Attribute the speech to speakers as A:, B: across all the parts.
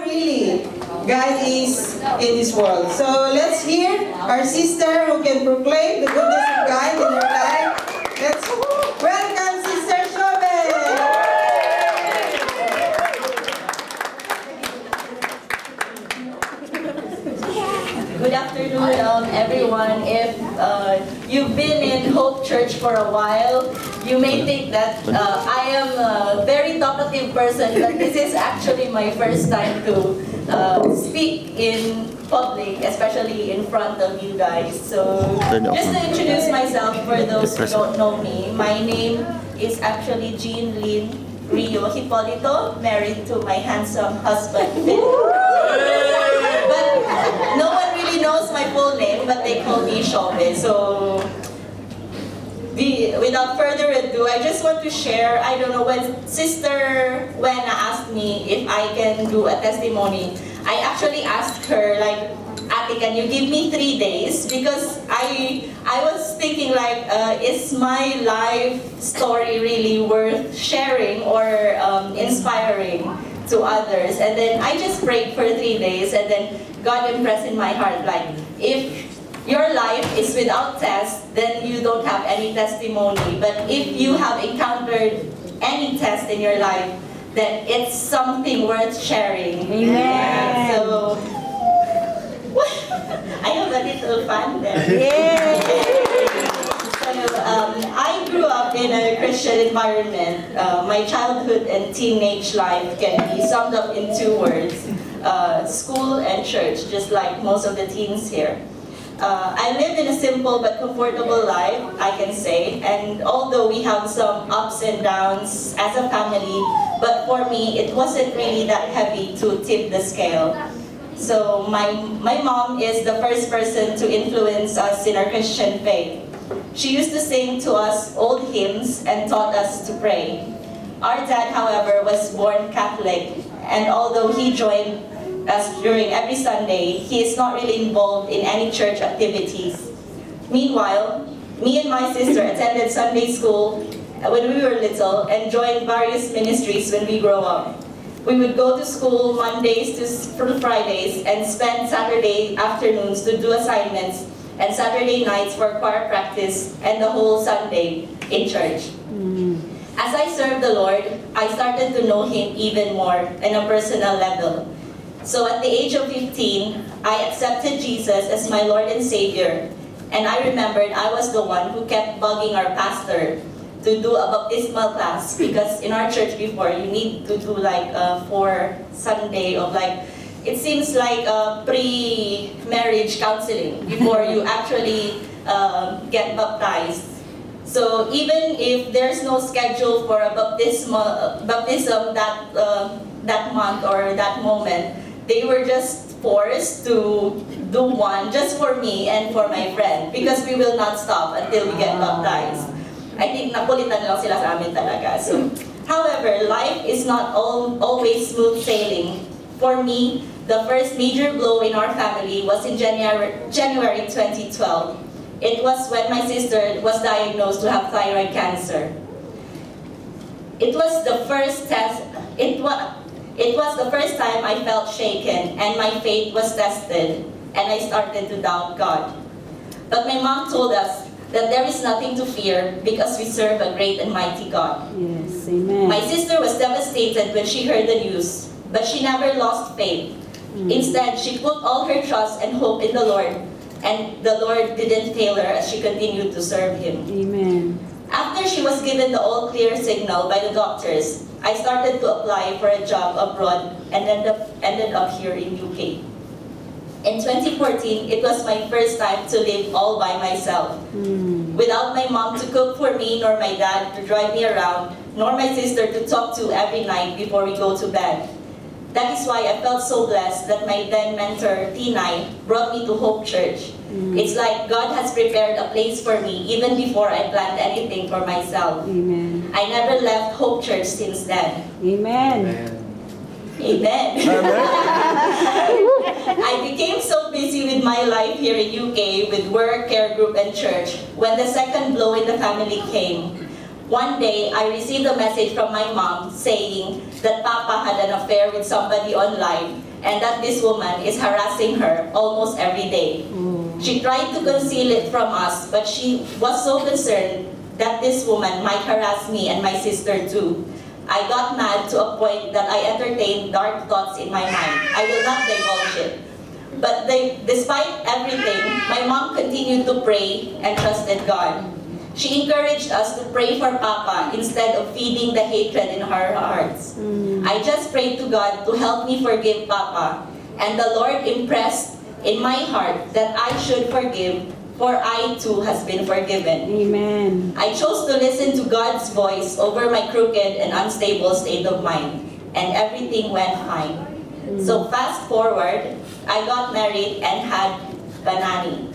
A: really God is in this world. So let's hear our sister who can proclaim the goodness of God in her life. Let's welcome Sister Shobe.
B: Good afternoon, everyone. If you've been in Hope Church for a while, you may think that I am a very talkative person, but this is actually my first time to speak in public, especially in front of you guys. So, just to introduce myself for those who don't know me, my name is actually Jeanne Rio Hipolito, married to my handsome husband, Phil. But no one really knows my full name, but they call me Shobe. So, without further ado, I just want to share, I don't know, when Sister Wena asked me if I can do a testimony, I actually asked her, like, Ate, can you give me 3 days? Because I was thinking, like, is my life story really worth sharing or inspiring to others? And then I just prayed for 3 days, and then God impressed in my heart, like, if your life is without test, then you don't have any testimony. But if you have encountered any test in your life, then it's something worth sharing.
A: Amen.
B: So, I have a little fun there.
A: Yay!
B: So, I grew up in a Christian environment. My childhood and teenage life can be summed up in 2 words. School and church, just like most of the teens here. I lived in a simple but comfortable life, I can say, and although we have some ups and downs as a family, but for me, it wasn't really that heavy to tip the scale. So my mom is the first person to influence us in our Christian faith. She used to sing to us old hymns and taught us to pray. Our dad, however, was born Catholic, and although he joined us during every Sunday, he is not really involved in any church activities. Meanwhile, me and my sister attended Sunday school when we were little and joined various ministries when we grow up. We would go to school Mondays to Fridays and spend Saturday afternoons to do assignments and Saturday nights for choir practice and the whole Sunday in church. As I served the Lord, I started to know Him even more on a personal level. So at the age of 15, I accepted Jesus as my Lord and Savior. And I remembered I was the one who kept bugging our pastor to do a baptismal class, because in our church before, you need to do like 4 Sunday of like, it seems like pre-marriage counseling before you actually get baptized. So even if there's no schedule for a baptism that month or that moment, they were just forced to do one just for me and for my friend, because we will not stop until we get baptized. I think nakulitan lang sila sa amin talaga. So, however, life is not always smooth sailing. For me, the first major blow in our family was in January 2012. It was when my sister was diagnosed to have thyroid cancer. It was the first time I felt shaken and my faith was tested, and I started to doubt God. But my mom told us that there is nothing to fear because we serve a great and mighty God.
C: Yes, amen.
B: My sister was devastated when she heard the news, but she never lost faith. Instead, she put all her trust and hope in the Lord, and the Lord didn't fail her as she continued to serve Him.
C: Amen.
B: After she was given the all-clear signal by the doctors, I started to apply for a job abroad and ended up here in UK. In 2014, it was my first time to live all by myself. Without my mom to cook for me, nor my dad to drive me around, nor my sister to talk to every night before we go to bed. That is why I felt so blessed that my then mentor, Tinay, brought me to Hope Church. It's like God has prepared a place for me even before I planned anything for myself.
C: Amen.
B: I never left Hope Church since then.
C: Amen.
B: Amen. I became so busy with my life here in UK with work, care group, and church when the second blow in the family came. One day, I received a message from my mom saying that Papa had an affair with somebody online and that this woman is harassing her almost every day. She tried to conceal it from us, but she was so concerned that this woman might harass me and my sister too. I got mad to a point that I entertained dark thoughts in my mind. I will not divulge it. But despite everything, my mom continued to pray and trusted God. She encouraged us to pray for Papa instead of feeding the hatred in our hearts. I just prayed to God to help me forgive Papa, and the Lord impressed in my heart that I should forgive, for I too has been forgiven.
C: Amen.
B: I chose to listen to God's voice over my crooked and unstable state of mind, and everything went fine. So fast forward, I got married and had Banani.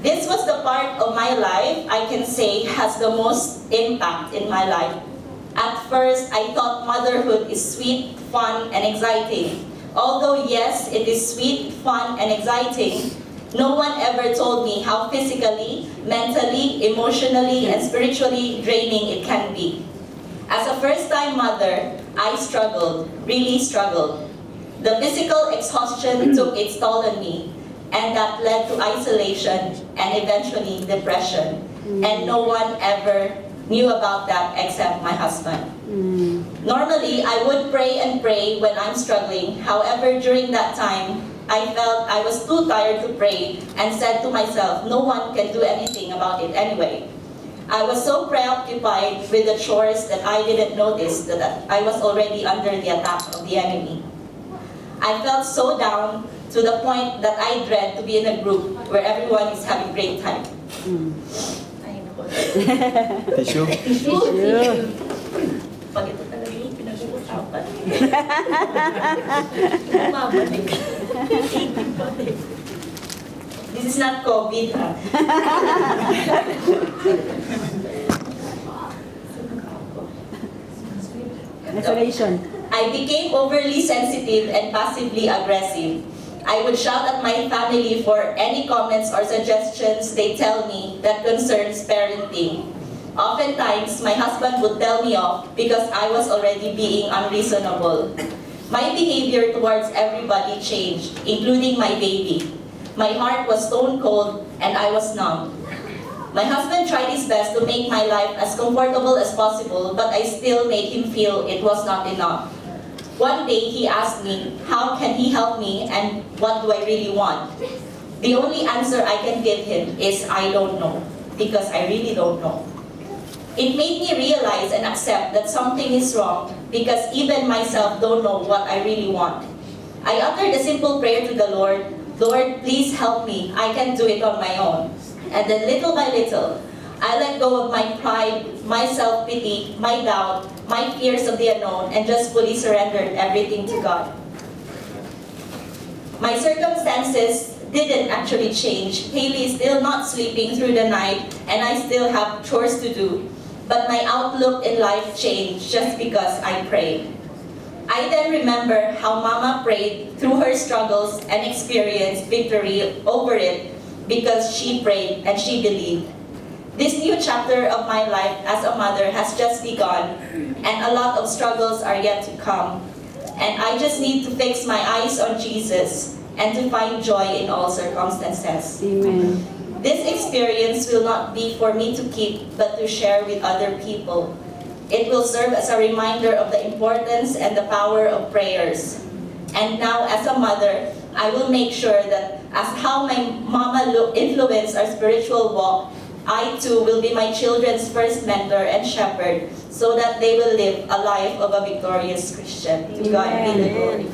B: This was the part of my life I can say has the most impact in my life. At first, I thought motherhood is sweet, fun, and exciting. Although yes, it is sweet, fun, and exciting, no one ever told me how physically, mentally, emotionally, and spiritually draining it can be. As a first-time mother, I struggled, really struggled. The physical exhaustion took its toll on me, and that led to isolation and eventually depression. And no one ever knew about that except my husband. Normally, I would pray and pray when I'm struggling. However, during that time, I felt I was too tired to pray and said to myself, no one can do anything about it anyway. I was so preoccupied with the chores that I didn't notice that I was already under the attack of the enemy. I felt so down to the point that I dread to be in a group where everyone is having great time.
D: Tissue?
B: Pag ito talaga yung pinag-uusapan. Bumabalik. This is not COVID, ha?
C: Isolation.
B: I became overly sensitive and passively aggressive. I would shout at my family for any comments or suggestions they tell me that concerns parenting. Oftentimes, my husband would tell me off because I was already being unreasonable. My behavior towards everybody changed, including my baby. My heart was stone cold and I was numb. My husband tried his best to make my life as comfortable as possible, but I still made him feel it was not enough. One day, he asked me, how can he help me and what do I really want? The only answer I can give him is, I don't know, because I really don't know. It made me realize and accept that something is wrong because even myself don't know what I really want. I uttered a simple prayer to the Lord, Lord, please help me, I can do it on my own. And then little by little, I let go of my pride, my self-pity, my doubt, my fears of the unknown, and just fully surrendered everything to God. My circumstances didn't actually change. Haley is still not sleeping through the night, and I still have chores to do. But my outlook in life changed just because I prayed. I then remember how Mama prayed through her struggles and experienced victory over it because she prayed and she believed. This new chapter of my life as a mother has just begun, and a lot of struggles are yet to come. And I just need to fix my eyes on Jesus and to find joy in all circumstances.
C: Amen.
B: This experience will not be for me to keep, but to share with other people. It will serve as a reminder of the importance and the power of prayers. And now, as a mother, I will make sure that as how my mama influenced our spiritual walk, I too will be my children's first mentor and shepherd so that they will live a life of a victorious Christian. To God be the glory.